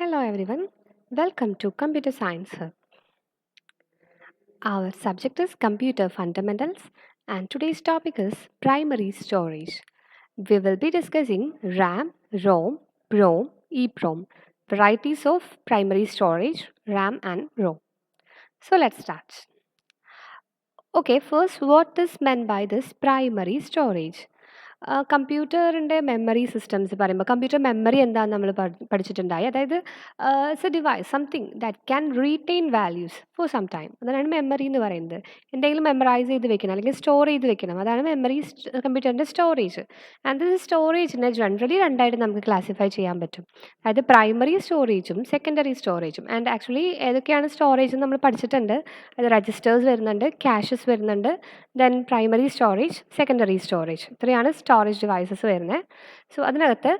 Hello everyone, welcome to Computer Science Hub. Our subject is Computer Fundamentals and today's topic is Primary Storage. We will be discussing RAM, ROM, PROM, EPROM, varieties of primary storage, RAM and ROM. So let's start. Okay, first what is meant by this primary storage? കമ്പ്യൂട്ടറിൻ്റെ memory systems പറയുമ്പോൾ computer memory എന്താണെന്ന് നമ്മൾ പഠിച്ചിട്ടുണ്ടായി. അതായത് it's a device something that can retain values for some time. അതാണ് memory എന്ന് പറയുന്നത്. എന്തെങ്കിലും മെമ്മറൈസ് ചെയ്ത് വെക്കണം അല്ലെങ്കിൽ സ്റ്റോർ ചെയ്ത് വെക്കണം. അതാണ് മെമ്മറി കമ്പ്യൂട്ടറിൻ്റെ സ്റ്റോറേജ്. ആൻഡ് ദിസ് സ്റ്റോറേജിനെ ജനറലി രണ്ടായിട്ട് നമുക്ക് ക്ലാസിഫൈ ചെയ്യാൻ പറ്റും. അതായത് പ്രൈമറി സ്റ്റോറേജും സെക്കൻഡറി സ്റ്റോറേജും. ആൻഡ് ആക്ച്വലി ഏതൊക്കെയാണ് സ്റ്റോറേജ് നമ്മൾ പഠിച്ചിട്ടുണ്ട്. അത് രജിസ്റ്റേഴ്സ് വരുന്നുണ്ട്, ക്യാഷസ് വരുന്നുണ്ട്, then primary storage, secondary storage. ഇത്രയാണ് സ്റ്റോറേജ് ഡിവൈസസ് വരുന്നത്. സോ അതിനകത്ത്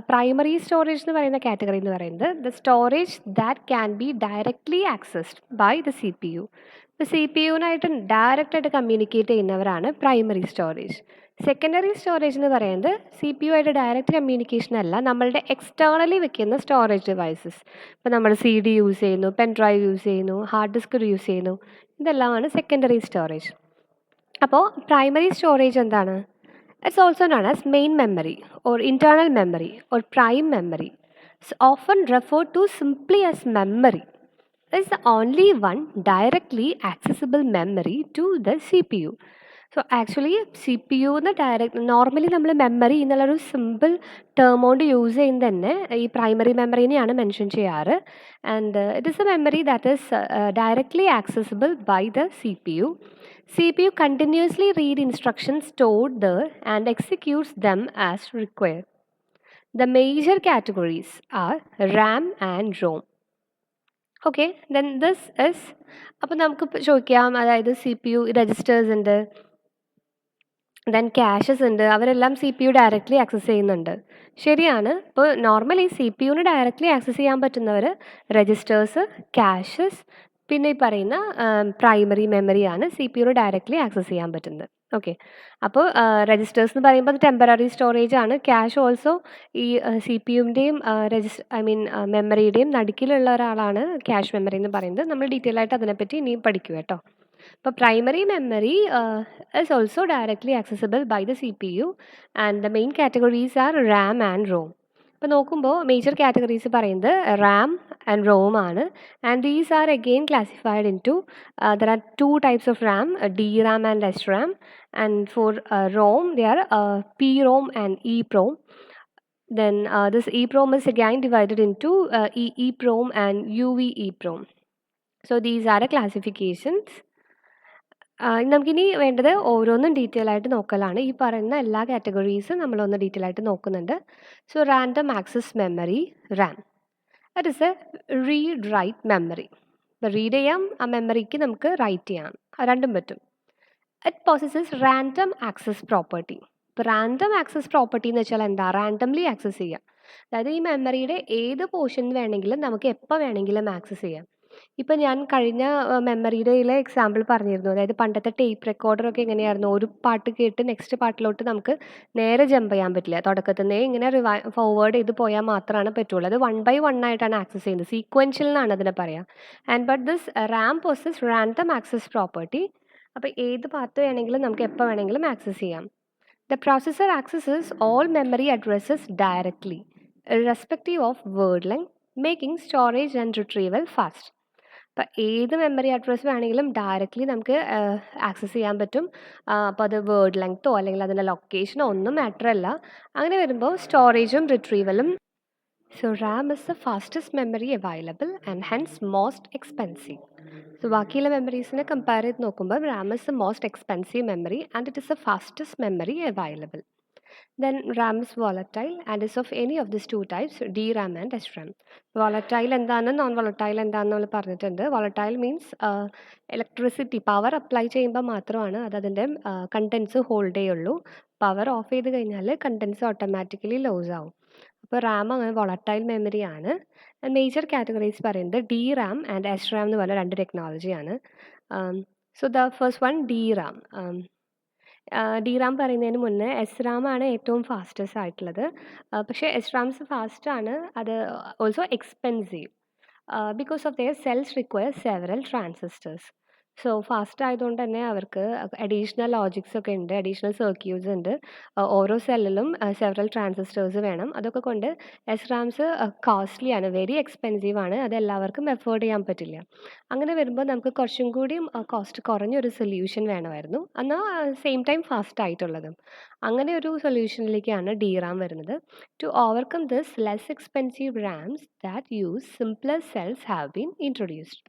പ്രൈമറി സ്റ്റോറേജ് എന്ന് പറയുന്ന കാറ്റഗറി എന്ന് പറയുന്നത് the storage that can be directly accessed by the C P U. C P യുവിനായിട്ട് ഡയറക്റ്റായിട്ട് കമ്മ്യൂണിക്കേറ്റ് ചെയ്യുന്നവരാണ് പ്രൈമറി സ്റ്റോറേജ്. സെക്കൻഡറി സ്റ്റോറേജ് എന്ന് പറയുന്നത് സി പി യു ആയിട്ട് ഡയറക്റ്റ് കമ്മ്യൂണിക്കേഷൻ അല്ല, നമ്മളുടെ എക്സ്റ്റേണലി വെക്കുന്ന സ്റ്റോറേജ് ഡിവൈസസ്. ഇപ്പോൾ നമ്മൾ സി ഡി യൂസ് ചെയ്യുന്നു, പെൻ ഡ്രൈവ് യൂസ് ചെയ്യുന്നു, ഹാർഡ് ഡിസ്ക് യൂസ് ചെയ്യുന്നു, ഇതെല്ലാമാണ് സെക്കൻഡറി സ്റ്റോറേജ്. അപ്പോൾ പ്രൈമറി സ്റ്റോറേജ് എന്താണ്? It's also known as main memory or internal memory or prime memory. It's often referred to simply as memory. It's the only one directly accessible memory to the CPU. So actually C P യുന്ന് direct normally നമ്മൾ memory എന്നുള്ളൊരു simple term കൊണ്ട് use ചെയ്യുന്നത് തന്നെ ഈ primary മെമ്മറിനെയാണ് mention ചെയ്യാറ്. And it is a memory that is directly accessible by the C P U. CPU continuously read instructions stored there and executes them as required. The major categories are RAM and ROM. Okay, then this is, അപ്പോൾ നമുക്ക് ചോദിക്കാം, അതായത് C P U registers ഉണ്ട്, then caches ഉണ്ട്, അവരെല്ലാം C P U directly access ചെയ്യുന്നുണ്ട്. ശരിയാണ്. ഇപ്പോൾ നോർമലി സി പി യുവിന് ഡയറക്റ്റ്ലി ആക്സസ് ചെയ്യാൻ പറ്റുന്നവർ രജിസ്റ്റേഴ്സ്, ക്യാഷസ്, പിന്നെ ഈ പറയുന്ന പ്രൈമറി മെമ്മറിയാണ് സി പി യുവിന് ഡയറക്റ്റ്ലി ആക്സസ് ചെയ്യാൻ പറ്റുന്നത്. ഓക്കെ, അപ്പോൾ രജിസ്റ്റേഴ്സ് എന്ന് പറയുമ്പോൾ അത് ടെമ്പററി സ്റ്റോറേജ് ആണ്. ക്യാഷ് ഓൾസോ ഈ സി പി യുവിൻ്റെയും മെമ്മറിയുടെയും നടുക്കിലുള്ള ഒരാളാണ് ക്യാഷ് മെമ്മറി എന്ന് പറയുന്നത്. നമ്മൾ ഡീറ്റെയിൽ ആയിട്ട് അതിനെപ്പറ്റി ഇനി പഠിക്കുക കേട്ടോ. അപ്പോൾ primary memory is also directly accessible by the CPU and the main categories are RAM and ROM. ഇപ്പോൾ നോക്കുമ്പോൾ മേജർ കാറ്റഗറീസ് പറയുന്നത് റാം ആൻഡ് റോം ആണ്. And these are again classified into there are two types of RAM, D RAM and S RAM. And for ROM they are P ROM and E PROM. Then this EEPROM is again divided into EEPROM and UVEPROM. So these are the classifications. നമുക്കിനി വേണ്ടത് ഓരോന്നും detail ആയിട്ട് നോക്കലാണ്. ഈ പറയുന്ന എല്ലാ കാറ്റഗറീസും നമ്മളൊന്ന് detail ആയിട്ട് നോക്കുന്നുണ്ട്. So random access memory, RAM, that is a read write memory. ഇപ്പോൾ റീഡ് ചെയ്യാം, ആ മെമ്മറിക്ക് നമുക്ക് റൈറ്റ് ചെയ്യാം, രണ്ടും പറ്റും. It possesses random access property. ഇപ്പോൾ റാൻഡം ആക്സസ് പ്രോപ്പർട്ടി എന്ന് വെച്ചാൽ എന്താ? റാൻഡംലി ആക്സസ് ചെയ്യാം. അതായത് ഈ മെമ്മറിയുടെ ഏത് പോർഷൻ വേണമെങ്കിലും നമുക്ക് എപ്പോൾ വേണമെങ്കിലും ആക്സസ് ചെയ്യാം. ഇപ്പം ഞാൻ കഴിഞ്ഞ മെമ്മറിയുടെ എക്സാമ്പിൾ പറഞ്ഞിരുന്നു. അതായത് പണ്ടത്തെ ടേപ്പ് റെക്കോർഡറൊക്കെ എങ്ങനെയായിരുന്നു, ഒരു പാട്ട് കേട്ട് നെക്സ്റ്റ് പാട്ടിലോട്ട് നമുക്ക് നേരെ ജമ്പ് ചെയ്യാൻ പറ്റില്ല. തുടക്കത്തിൽ നിന്നേ ഇങ്ങനെ ഫോർവേഡ് ചെയ്ത് പോയാൽ മാത്രമാണ് പറ്റുള്ളൂ. അത് 1 by 1 ആയിട്ടാണ് ആക്സസ് ചെയ്യുന്നത്. സീക്വൻഷ്യൽ എന്നാണ് അതിനെ പറയുക. And but this Ram poses random access property. അപ്പോൾ ഏത് പാർട്ട് വേണമെങ്കിലും നമുക്ക് എപ്പോൾ വേണമെങ്കിലും ആക്സസ് ചെയ്യാം. The processor accesses all memory addresses directly irrespective of word length, making storage and retrieval fast. അപ്പോൾ ഏത് മെമ്മറി അഡ്രസ്സ് വേണമെങ്കിലും ഡയറക്റ്റ്ലി നമുക്ക് ആക്സസ് ചെയ്യാൻ പറ്റും. അപ്പോൾ അത് വേർഡ് ലെങ്ത്തോ അല്ലെങ്കിൽ അതിൻ്റെ ലൊക്കേഷനോ ഒന്നും മാറ്റർ അല്ല. അങ്ങനെ വരുമ്പോൾ സ്റ്റോറേജും റിട്രീവലും. So RAM is the fastest memory available and hence most expensive. So ബാക്കിയുള്ള മെമ്മറീസിനെ കമ്പയർ ചെയ്ത് നോക്കുമ്പോൾ RAM is the most expensive memory and it is the fastest memory available. Then RAM is volatile and is of any of these two types, DRAM and SRAM. Volatile എന്താണ്, non volatile എന്താണെന്ന് നമ്മൾ പറഞ്ഞിട്ടുണ്ട്. Volatile means electricity power apply ചെയ്യുമ്പോൾ മാത്രമാണ് അത് അതിൻ്റെ contents hold ചെയ്യുള്ളൂ. Power off ചെയ്ത് കഴിഞ്ഞാൽ കണ്ടൻസ് ഓട്ടോമാറ്റിക്കലി ലോസ് ആവും. അപ്പോൾ റാം അങ്ങനെ വോളറ്റൈൽ മെമ്മറിയാണ്. മേജർ കാറ്റഗറീസ് പറയുന്നത് D RAM and S RAM എന്ന് പറഞ്ഞ രണ്ട് ടെക്നോളജിയാണ്. So the first one D RAM. DRAM പറയുന്നതിന് മുന്നേ SRAM ആണ് ഏറ്റവും ഫാസ്റ്റസ്റ്റ് ആയിട്ടുള്ളത്. പക്ഷേ SRAMs ഫാസ്റ്റാണ്. അത് also expensive. Because of their cells require several transistors. So fast ആയതുകൊണ്ട് തന്നെ അവർക്ക് അഡീഷണൽ ലോജിക്സ് ഒക്കെ ഉണ്ട്, അഡീഷണൽ സർക്യൂട്ട്സ് ഉണ്ട്. ഓരോ സെല്ലിലും സെവറൽ ട്രാൻസിസ്റ്റേഴ്സ് വേണം. അതൊക്കെ കൊണ്ട് SRAMs കോസ്റ്റ്ലി ആണ്, വെരി എക്സ്പെൻസീവ് ആണ്. അത് എല്ലാവർക്കും എഫോർഡ് ചെയ്യാൻ പറ്റില്ല. അങ്ങനെ വരുമ്പോൾ നമുക്ക് കുറച്ചും കൂടിയും കോസ്റ്റ് കുറഞ്ഞൊരു സൊല്യൂഷൻ വേണമായിരുന്നു, എന്നാൽ സെയിം ടൈം ഫാസ്റ്റ് ആയിട്ടുള്ളതും. അങ്ങനെ ഒരു സൊല്യൂഷനിലേക്കാണ് DRAM വരുന്നത്. To overcome this, less expensive RAMs that use simpler cells have been introduced.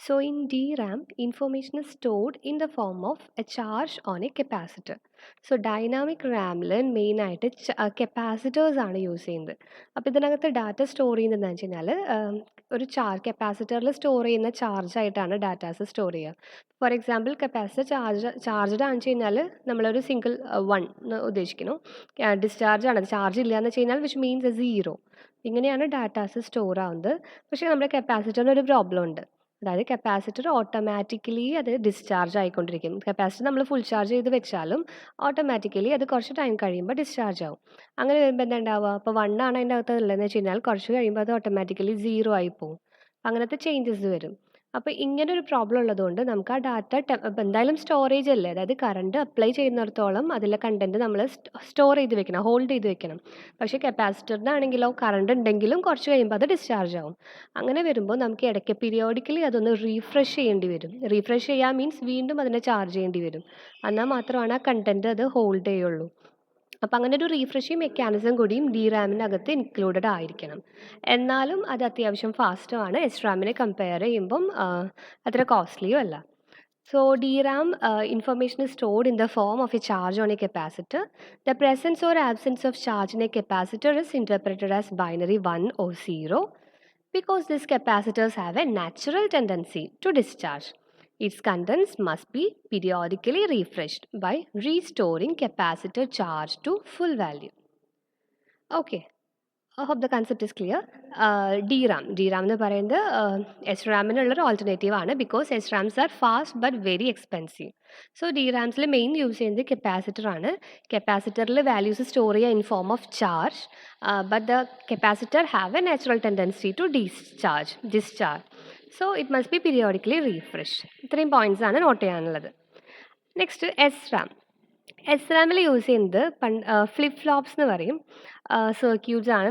So in DRAM, information is stored in the form of a charge on a capacitor. So dynamic RAMൽ മെയിനായിട്ട് capacitors ആണ് use ചെയ്യുന്നത്. അപ്പോൾ ഇതിനകത്ത് data store ചെയ്യുന്നതെന്ന് വെച്ച് കഴിഞ്ഞാൽ ഒരു കപ്പാസിറ്ററിൽ സ്റ്റോർ ചെയ്യുന്ന ചാർജായിട്ടാണ് ഡാറ്റാസ് സ്റ്റോർ ചെയ്യുക. ഫോർ എക്സാമ്പിൾ കപ്പാസിറ്റർ ചാർജ്ഡ് ആണെന്ന് വെച്ച് കഴിഞ്ഞാൽ നമ്മളൊരു സിംഗിൾ 1 എന്ന് ഉദ്ദേശിക്കുന്നു. ഡിസ്ചാർജ് ആണ്, ചാർജ് ഇല്ല എന്ന് വെച്ച് കഴിഞ്ഞാൽ വിച്ച് മീൻസ് 0. ഇങ്ങനെയാണ് ഡാറ്റാസ് സ്റ്റോർ ആവുന്നത്. പക്ഷേ നമ്മുടെ കപ്പാസിറ്ററിന് ഒരു പ്രോബ്ലം ഉണ്ട്. അതായത് കപ്പാസിറ്റർ ഓട്ടോമാറ്റിക്കലി അത് ഡിസ്ചാർജ് ആയിക്കൊണ്ടിരിക്കും. കപ്പാസിറ്റർ നമ്മൾ ഫുൾ ചാർജ് ചെയ്ത് വെച്ചാലും ഓട്ടോമാറ്റിക്കലി അത് കുറച്ച് ടൈം കഴിയുമ്പോൾ ഡിസ്ചാർജ് ആവും. അങ്ങനെ വരുമ്പോൾ എന്താ ഉണ്ടാവുക? അപ്പോൾ 1 ആണ് അതിൻ്റെ അകത്ത് ഉള്ളതെന്ന് വെച്ച് കഴിഞ്ഞാൽ കുറച്ച് കഴിയുമ്പോൾ അത് ഓട്ടോമാറ്റിക്കലി 0 ആയി പോകും. അങ്ങനത്തെ ചേഞ്ചസ് വരും. അപ്പോൾ ഇങ്ങനൊരു പ്രോബ്ലം ഉള്ളതുകൊണ്ട് നമുക്ക് ആ ഡാറ്റ എന്തായാലും സ്റ്റോറേജ് അല്ലേ, അതായത് കറണ്ട് അപ്ലൈ ചെയ്യുന്നിടത്തോളം അതിലെ കണ്ടന്റ് നമ്മൾ സ്റ്റോർ ചെയ്ത് വെക്കണം, ഹോൾഡ് ചെയ്ത് വെക്കണം. പക്ഷേ കപ്പാസിറ്ററിനാണെങ്കിലോ കറണ്ട് ഉണ്ടെങ്കിലും കുറച്ച് കഴിയുമ്പോൾ അത് ഡിസ്ചാർജ് ആവും. അങ്ങനെ വരുമ്പോൾ നമുക്ക് ഇടയ്ക്ക് പീരിയോഡിക്കലി അതൊന്ന് റീഫ്രഷ് ചെയ്യേണ്ടി വരും. റീഫ്രഷ് ചെയ്യാൻ മീൻസ് വീണ്ടും അതിനെ ചാർജ് ചെയ്യേണ്ടി വരും. എന്നാൽ മാത്രമാണ് ആ കണ്ടന്റ് അത് ഹോൾഡ് ചെയ്യുള്ളൂ. അപ്പോൾ അങ്ങനെ ഒരു റീഫ്രഷിങ് മെക്കാനിസം കൂടിയും DRAMനകത്ത് ഇൻക്ലൂഡഡ് ആയിരിക്കണം. എന്നാലും അത് അത്യാവശ്യം ഫാസ്റ്റുമാണ്. SRAMനെ കമ്പയർ ചെയ്യുമ്പം അത്ര കോസ്റ്റ്ലിയും അല്ല. So DRAM information is stored in the form of a charge on a capacitor. The presence or absence of charge in a capacitor is interpreted as binary 1 or 0 because these capacitors have a natural tendency to discharge. Its contents must be periodically refreshed by restoring capacitor charge to full value. Okay. I hope the concept is clear. DRAM എന്ന് പറയുന്നത് SRAMനുള്ളൊരു alternative ആണ്, because SRAMs are fast but very expensive. So DRAMസിൽ main use ചെയ്യുന്നത് capacitor ആണ്. കപ്പാസിറ്ററിൽ values store ചെയ്യുക in form of charge, but the capacitor have a natural tendency to discharge. So it must be periodically refresh. ഇത്രയും points ആണ് note ചെയ്യാനുള്ളത്. Next SRAMൽ use ചെയ്യുന്നത് ഫ്ലിപ്പ് ഫ്ലോപ്സ് എന്ന് പറയും, സർക്യൂട്ട്സ് ആണ്.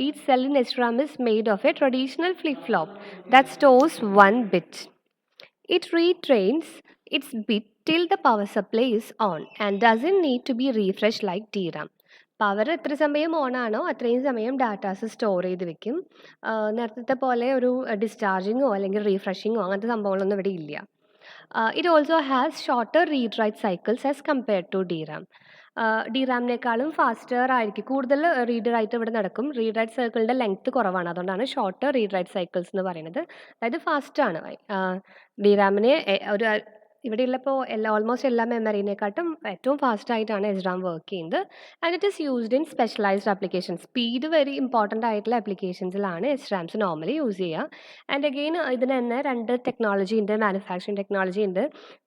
Each cell in SRAM is made of a traditional flip flop that stores 1 bit. It retrains its bit till the power supply is on and doesn't need to be refreshed like DRAM. Power എത്ര സമയം on ആണോ അത്രയും സമയം datas store ചെയ്ത് വെക്കും. നേരത്തെ പോലെ ഒരു ഡിസ്ചാർജിങ്ങോ അല്ലെങ്കിൽ റീഫ്രഷിങ്ങോ അങ്ങനത്തെ സംഭവങ്ങളൊന്നും ഇവിടെ ഇല്ല. It also has shorter read-write cycles as compared to DRAM. DRAMനേക്കാളും ഫാസ്റ്റർ ആയിരിക്കും, കൂടുതൽ റീഡ് റൈറ്റ് ഇവിടെ നടക്കും. റീഡ് റൈറ്റ് സൈക്കിളിൻ്റെ ലെങ്ത് കുറവാണ്, അതുകൊണ്ടാണ് ഷോർട്ടർ റീഡ് റൈറ്റ് സൈക്കിൾസ് എന്ന് പറയുന്നത്. അതായത് ഫാസ്റ്റാണ്. DRAMനെ ഒരു ഇവിടെയുള്ള ഇപ്പോൾ ഓൾമോസ്റ്റ് എല്ലാ മെമ്മറീനെക്കാട്ടും ഏറ്റവും ഫാസ്റ്റ് ആയിട്ടാണ് SRAM വർക്ക് ചെയ്യുന്നത്. And it is used in specialised applications. Speed very important ആയിട്ടുള്ള ആപ്ലിക്കേഷൻസിലാണ് SRAMs നോർമലി യൂസ് ചെയ്യുക. ആൻഡ് അഗെയിൻ ഇതിന് തന്നെ 2 ടെക്നോളജി ഉണ്ട്, മാനുഫാക്ചറിങ് ടെക്നോളജി ഉണ്ട്,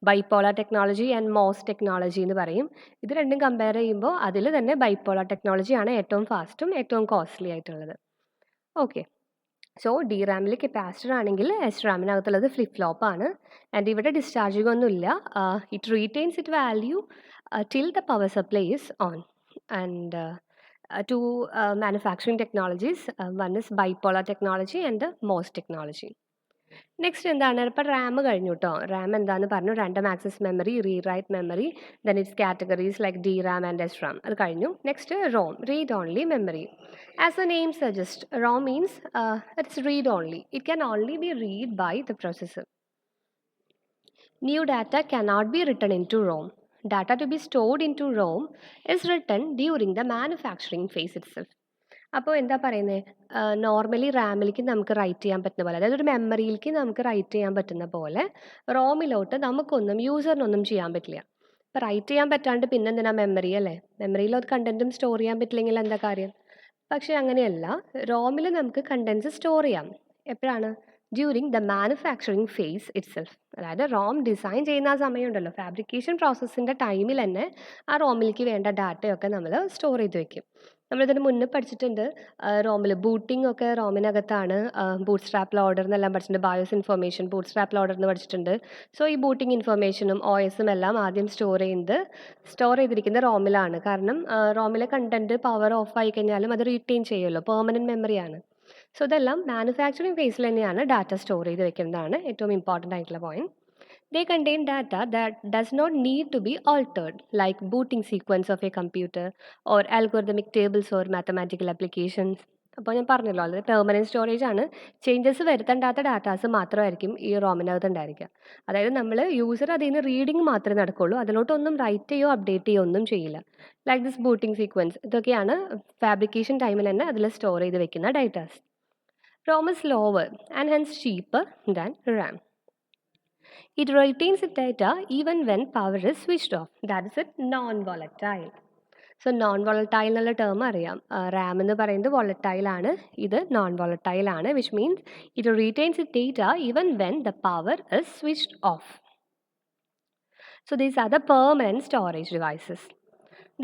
bipolar technology and MOS technology എന്ന് പറയും. ഇത് രണ്ടും കമ്പയർ ചെയ്യുമ്പോൾ അതിൽ തന്നെ ബൈപോളാർ ടെക്നോളജിയാണ് ഏറ്റവും ഫാസ്റ്റും ഏറ്റവും കോസ്റ്റ്ലി ആയിട്ടുള്ളത്. ഓക്കെ. സോ DRAMൽ കപ്പാസിറ്റർ ആണെങ്കിൽ SRAMനകത്തുള്ളത് ഫ്ലിപ്പ് ഫ്ലോപ്പ് ആണ്. ആൻഡ് ഇവിടെ ഡിസ്ചാർജിങ് ഒന്നുമില്ല. It retains it value till the power supply is on. And two manufacturing technologies, one is bipolar technology and MOS technology. Next എന്താണ്? ഇപ്പോൾ റാം കഴിഞ്ഞു കേട്ടോ. റാം എന്താണെന്ന് പറഞ്ഞു, random access memory, rewrite memory, then its categories like DRAM and SRAM. അത് കഴിഞ്ഞു. Next ROM, read only memory. As the name suggests, ROM means it's read only. It can only be read by the processor. New data cannot be written into ROM. Data to be stored into ROM is written during the manufacturing phase itself. അപ്പോൾ എന്താ പറയുന്നത്? Normally റാമിലേക്ക് നമുക്ക് right ചെയ്യാൻ പറ്റുന്ന പോലെ, അതായത് ഒരു മെമ്മറിയിലേക്ക് നമുക്ക് റൈറ്റ് ചെയ്യാൻ പറ്റുന്ന പോലെ റോമിലോട്ട് നമുക്കൊന്നും യൂസറിനൊന്നും ചെയ്യാൻ പറ്റില്ല. ഇപ്പോൾ റൈറ്റ് ചെയ്യാൻ പറ്റാണ്ട് പിന്നെന്തിനാ മെമ്മറി അല്ലേ? മെമ്മറിയിൽ അത് കണ്ടൻറ്റും സ്റ്റോർ ചെയ്യാൻ പറ്റില്ലെങ്കിൽ എന്താ കാര്യം? പക്ഷേ അങ്ങനെയല്ല. റോമിൽ നമുക്ക് കണ്ടൻസ് സ്റ്റോർ ചെയ്യാം. എപ്പോഴാണ്? During the manufacturing phase itself. അതായത് റോം ഡിസൈൻ ചെയ്യുന്ന ആ സമയമുണ്ടല്ലോ, ഫാബ്രിക്കേഷൻ പ്രോസസ്സിൻ്റെ ടൈമിൽ തന്നെ ആ റോമിലേക്ക് വേണ്ട ഡാറ്റയൊക്കെ നമ്മൾ സ്റ്റോർ ചെയ്ത് വെക്കും. നമ്മളിതിന് മുന്നേ പഠിച്ചിട്ടുണ്ട്, റോമിൽ ബൂട്ടിംഗ് ഒക്കെ റോമിനകത്താണ്. ബൂട്ട് സ്ട്രാപ്പ് ലോഡർ എന്നെല്ലാം പഠിച്ചിട്ടുണ്ട്, BIOS information bootstrap loader എന്ന് പഠിച്ചിട്ടുണ്ട്. സോ ഈ ബൂട്ടിംഗ് ഇൻഫർമേഷനും OSും എല്ലാം ആദ്യം സ്റ്റോർ ചെയ്തിരിക്കുന്ന റോമിലാണ്. കാരണം റോമിലെ കണ്ടന്റ് പവർ ഓഫ് ആയി കഴിഞ്ഞാലും അത് റീറ്റെയിൻ ചെയ്യുമല്ലോ, പെർമനൻറ്റ് മെമ്മറിയാണ്. സോ ഇതെല്ലാം മാനുഫാക്ചറിങ് ഫേസിൽ തന്നെയാണ് ഡാറ്റ സ്റ്റോർ ചെയ്ത് വെക്കുന്നതാണ് ഏറ്റവും ഇമ്പോർട്ടൻ്റ് ആയിട്ടുള്ള point. They contain data that does not need to be altered, like booting sequence of a computer or algorithmic tables or mathematical applications. അപ്പോൾ ഞാൻ പറഞ്ഞല്ലോ, അത് പെർമനൻറ്റ് സ്റ്റോറേജ് ആണ്. ചേഞ്ചസ് വരുത്തേണ്ടാത്ത ഡാറ്റാസ് മാത്രമായിരിക്കും ഈ റോമിനകത്ത് ഉണ്ടായിരിക്കുക. അതായത് നമ്മൾ യൂസർ അതിൽ നിന്ന് റീഡിങ് മാത്രമേ നടക്കുള്ളൂ, അതിലോട്ടൊന്നും റൈറ്റ് ചെയ്യോ അപ്ഡേറ്റ് ചെയ്യോ ഒന്നും ചെയ്യില്ല. ലൈക്ക് ദിസ് ബൂട്ടിംഗ് സീക്വൻസ്, ഇതൊക്കെയാണ് ഫാബ്രിക്കേഷൻ ടൈമിൽ തന്നെ അതിൽ സ്റ്റോർ ചെയ്ത് വെക്കുന്ന datas. ROM is lower and hence cheaper than RAM. It retains its data even when power is switched off. That is it, non-volatile. So non volatile എന്നുള്ള term അറിയാം. റാം എന്ന് പറയുന്നത് വോളറ്റൈൽ ആണ്, ഇത് നോൺ വോളറ്റൈൽ ആണ്, which means it retains it data even when the power is switched off. So these are the permanent storage devices.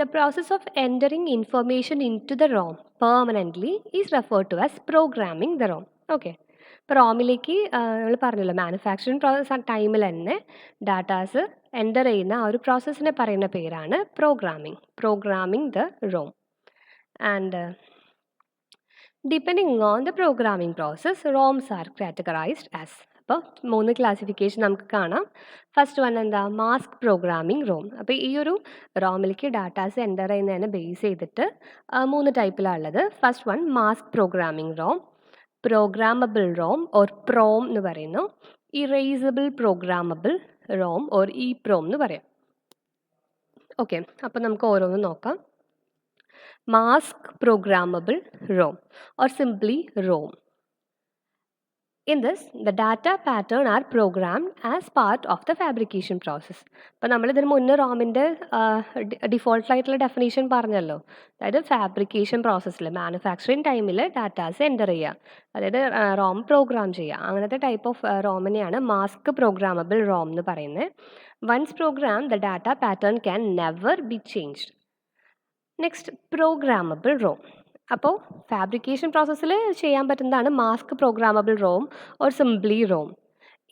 The process of entering information into the ROM permanently is referred to as programming the ROM. Okay, ഇപ്പോൾ റോമിലേക്ക് നമ്മൾ പറഞ്ഞല്ലോ, manufacturing process ടൈമിൽ തന്നെ datas enter ചെയ്യുന്ന ആ ഒരു പ്രോസസ്സിനെ പറയുന്ന പേരാണ് programming the ROM. And depending on the programming process, ROMs are categorized as. അപ്പോൾ 3 ക്ലാസിഫിക്കേഷൻ നമുക്ക് കാണാം. ഫസ്റ്റ് വൺ എന്താ, മാസ്ക് പ്രോഗ്രാമിംഗ് റോം. അപ്പോൾ ഈ ഒരു റോമിലേക്ക് ഡാറ്റാസ് എൻ്റർ ചെയ്യുന്നതിനെ ബേസ് ചെയ്തിട്ട് 3 ടൈപ്പിലാണുള്ളത്. First one mask programming ROM, programmable ROM or PROM എന്ന് പറയുന്നു, erasable programmable ROM or EPROM എന്ന് പറയാം. ഓക്കെ, അപ്പോൾ നമുക്ക് ഓരോന്നും നോക്കാം. Mask programmable ROM or simply ROM. In this, the data pattern are programmed as part of the fabrication process. അപ്പോൾ നമ്മളിതിന് മുന്നേ റോമിൻ്റെ ഡിഫോൾട്ടായിട്ടുള്ള ഡെഫിനേഷൻ പറഞ്ഞല്ലോ, അതായത് ഫാബ്രിക്കേഷൻ പ്രോസസ്സിൽ മാനുഫാക്ചറിങ് ടൈമിൽ ഡാറ്റാസ് എൻ്റർ ചെയ്യുക, അതായത് റോം പ്രോഗ്രാം ചെയ്യുക. അങ്ങനത്തെ ടൈപ്പ് ഓഫ് റോമിനെയാണ് മാസ്ക് പ്രോഗ്രാമബിൾ റോം എന്ന് പറയുന്നത്. Once program the data pattern can never be changed. Next, programmable ROM. അപ്പോൾ ഫാബ്രിക്കേഷൻ പ്രോസസ്സിൽ ചെയ്യാൻ പറ്റുന്നതാണ് mask programmable ROM or simply ROM.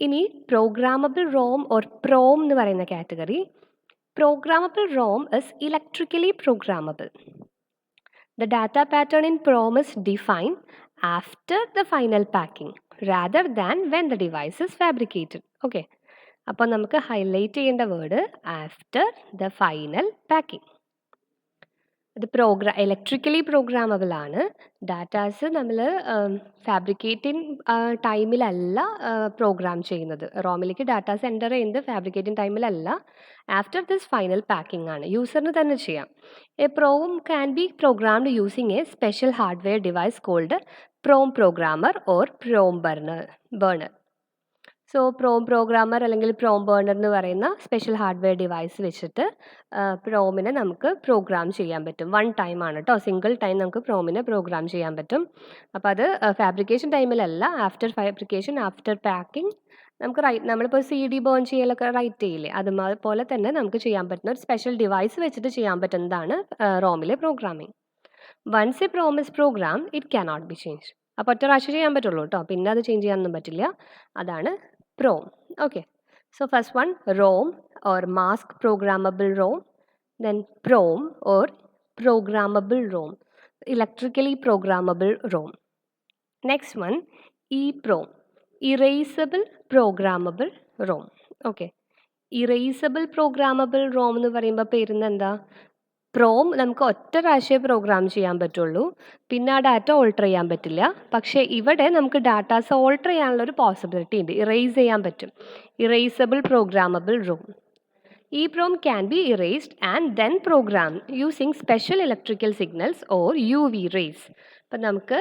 ഇനി പ്രോഗ്രാമബിൾ റോം ഓർ പ്രോം എന്ന് പറയുന്ന category. Programmable ROM is electrically programmable. The data pattern in PROM is defined after the final packing rather than when the device is fabricated. Okay, അപ്പോൾ നമുക്ക് highlight ചെയ്യേണ്ട word after the final packing. ഇത് electrically programmable ആണ്. Datas നമ്മൾ fabricating ടൈമിലല്ല program ചെയ്യുന്നത്. റോമിലേക്ക് datas enter ചെയ്യുന്നത് ഫാബ്രിക്കേറ്റിംഗ് ടൈമിലല്ല, ആഫ്റ്റർ ദിസ് ഫൈനൽ പാക്കിംഗ് ആണ്. യൂസറിന് തന്നെ ചെയ്യാം. A PROM can be programmed using a special hardware device called PROM programmer or PROM burner. So programmer അല്ലെങ്കിൽ പ്രോം ബർണർ എന്ന് പറയുന്ന സ്പെഷ്യൽ ഹാർഡ്വെയർ ഡിവൈസ് വെച്ചിട്ട് പ്രോമിനെ നമുക്ക് പ്രോഗ്രാം ചെയ്യാൻ പറ്റും. വൺ ടൈം ആണ് കേട്ടോ, സിംഗിൾ ടൈം നമുക്ക് പ്രോമിനെ പ്രോഗ്രാം ചെയ്യാൻ പറ്റും. അപ്പോൾ അത് ഫാബ്രിക്കേഷൻ ടൈമിലല്ല, ആഫ്റ്റർ ഫാബ്രിക്കേഷൻ, ആഫ്റ്റർ പാക്കിംഗ് നമുക്ക് നമ്മളിപ്പോൾ CD ബേൺ ചെയ്യലൊക്കെ റൈറ്റ് ചെയ്യില്ലേ, അതുപോലെ തന്നെ നമുക്ക് ചെയ്യാൻ പറ്റുന്ന ഒരു സ്പെഷ്യൽ ഡിവൈസ് വെച്ചിട്ട് ചെയ്യാൻ പറ്റുന്നതാണ് റോമിലെ programming. Once a PROM is program it cannot be change. അപ്പോൾ ഒറ്റ പ്രാവശ്യം ചെയ്യാൻ പറ്റുള്ളൂ കേട്ടോ, പിന്നെ അത് ചേഞ്ച് ചെയ്യാനൊന്നും പറ്റില്ല. അതാണ് PROM. Okay, so first one, ROM or mask programmable ROM, then PROM or programmable ROM, electrically programmable ROM. Next one, EPROM, erasable programmable ROM. Okay, erasable programmable ROM എന്ന് പറയുമ്പോൾ പേരുന്ന എന്താ, പ്രോം നമുക്ക് ഒറ്റ പ്രാവശ്യമേ പ്രോഗ്രാം ചെയ്യാൻ പറ്റുള്ളൂ, പിന്നെ ആ ഡാറ്റ ഓൾട്ടർ ചെയ്യാൻ പറ്റില്ല. പക്ഷേ ഇവിടെ നമുക്ക് ഡാറ്റാസ് ഓൾട്ടർ ചെയ്യാനുള്ള ഒരു പോസിബിലിറ്റി ഉണ്ട്, ഇറേസ് ചെയ്യാൻ പറ്റും. Erasable programmable ROM. EPROM can be erased and then programmed using special electrical signals or UV rays. അപ്പം നമുക്ക്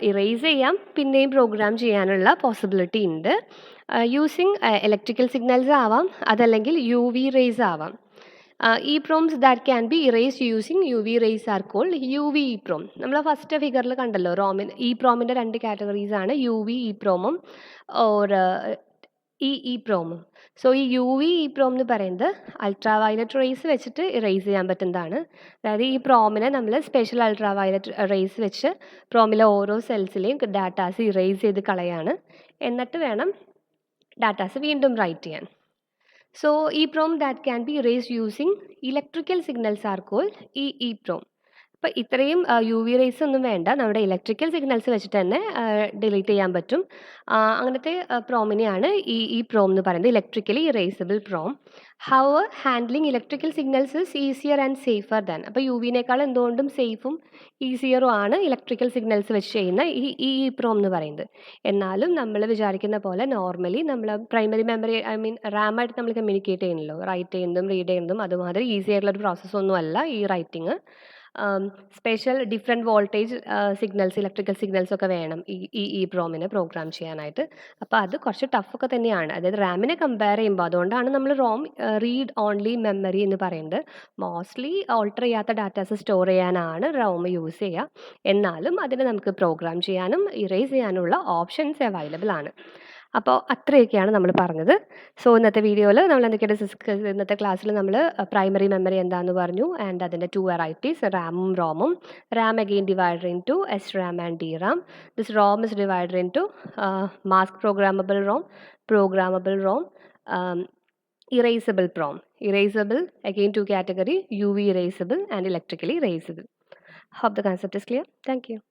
ഇറേസ് ചെയ്യാം, പിന്നെയും പ്രോഗ്രാം ചെയ്യാനുള്ള പോസിബിലിറ്റി ഉണ്ട്. യൂസിങ് ഇലക്ട്രിക്കൽ സിഗ്നൽസ് ആവാം, അതല്ലെങ്കിൽ UV rays ആവാം. EPROMs that can be erased using UV rays are called UV EPROM. നമ്മൾ ഫസ്റ്റ് ഫിഗറിൽ കണ്ടല്ലോ EPROMിൻ്റെ രണ്ട് കാറ്റഗറീസ് ആണ് UV EPROMും ഓർ EEPROMും. സോ ഈ UV EPROM എന്ന് പറയുന്നത് അൾട്രാ വയലറ്റ് റേസ് വെച്ചിട്ട് ഇറേസ് ചെയ്യാൻ പറ്റുന്നതാണ്. അതായത് ഈ പ്രോമിനെ നമ്മൾ സ്പെഷ്യൽ അൾട്രാ വയലറ്റ് റേസ് വെച്ച് പ്രോമിലെ ഓരോ സെൽസിലെയും ഡാറ്റാസ് ഇറേസ് ചെയ്ത് കളയാണ്. എന്നിട്ട് വേണം ഡാറ്റാസ് വീണ്ടും റൈറ്റ് ചെയ്യാൻ. So EPROM that can be erased using electrical signals are called EEPROM. അപ്പോൾ ഇത്രയും യു വി റേസ് ഒന്നും വേണ്ട, നമ്മുടെ ഇലക്ട്രിക്കൽ സിഗ്നൽസ് വെച്ചിട്ട് തന്നെ ഡിലീറ്റ് ചെയ്യാൻ പറ്റും. അങ്ങനത്തെ പ്രോമിനെയാണ് ഈ പ്രോം എന്ന് പറയുന്നത്, electrically erasable PROM. However handling electrical signals is easier and safer than. അപ്പോൾ യു വിനേക്കാൾ എന്തുകൊണ്ടും സേഫും ഈസിയറും ആണ് ഇലക്ട്രിക്കൽ സിഗ്നൽസ് വെച്ച് ചെയ്യുന്ന ഈ പ്രോം എന്ന് പറയുന്നത്. എന്നാലും നമ്മൾ വിചാരിക്കുന്ന പോലെ നോർമലി നമ്മൾ പ്രൈമറി മെമ്മറി റാമായിട്ട് നമ്മൾ കമ്മ്യൂണിക്കേറ്റ് ചെയ്യുന്നല്ലോ, റൈറ്റ് ചെയ്യുന്നതും റീഡ് ചെയ്യുന്നതും അതുമാതിരി ഈസി ആയിട്ടുള്ള ഒരു പ്രോസസ്സൊന്നും അല്ല ഈ writing. Special different voltage signals, electrical signals ഒക്കെ വേണം ഈ പ്രോമിനെ പ്രോഗ്രാം ചെയ്യാനായിട്ട്. അപ്പോൾ അത് കുറച്ച് ടഫൊക്കെ തന്നെയാണ്. അതായത് റാമിനെ കമ്പയർ ചെയ്യുമ്പോൾ, അതുകൊണ്ടാണ് നമ്മൾ റീഡ് ഓൺലി മെമ്മറി എന്ന് പറയുന്നത്. മോസ്റ്റ്ലി ഓൾട്ടർ ചെയ്യാത്ത ഡാറ്റാസ് സ്റ്റോർ ചെയ്യാനാണ് റോം യൂസ് ചെയ്യുക. എന്നാലും അതിനെ നമുക്ക് പ്രോഗ്രാം ചെയ്യാനും ഇറേസ് ചെയ്യാനുള്ള ഓപ്ഷൻസ് അവൈലബിൾ ആണ്. അപ്പോൾ അത്രയൊക്കെയാണ് നമ്മൾ പറഞ്ഞത്. സോ ഇന്നത്തെ വീഡിയോയിൽ നമ്മൾ എന്തൊക്കെയാണ് ഇന്നത്തെ ക്ലാസ്സിൽ നമ്മൾ പ്രൈമറി മെമ്മറി എന്താണെന്ന് പറഞ്ഞു, ആൻഡ് അതിൻ്റെ 2 വെറൈറ്റീസ് റാമും റോമും. RAM again divided into S RAM and D RAM. This ROM is divided into mask programmable ROM, erasable PROM. Erasable, again 2 category, UV erasable and electrically erasable. Hope the concept is clear. Thank you.